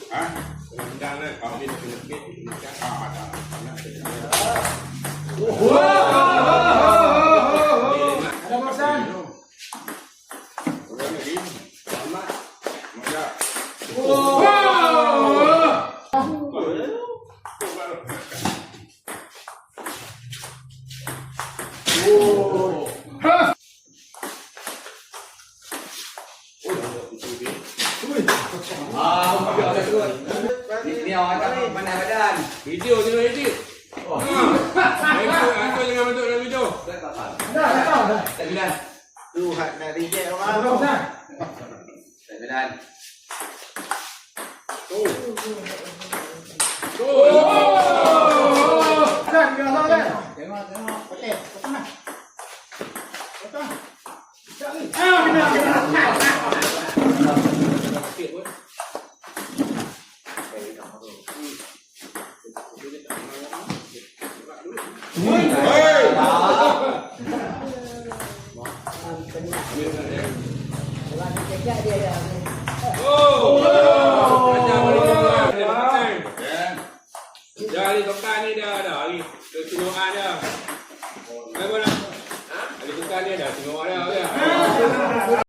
Hah? Jangan kalau dia lebih ada. Ada Marsan. Ini orang pandai badan. Video tengok edit. Aku jangan bentuk dalam video. Dah. Tak bidan. Tuhan nak reject orang. Ada Marsan. Tak bidan. Marsan, kira salah. Tengok. Okey, potong dah. Potong. Sekejap lagi. Benar. Sikit pun. Jadi tukar ni dah ada lagi. Tengok dia. Apa nak? Ada tukar ni dah tengok dia.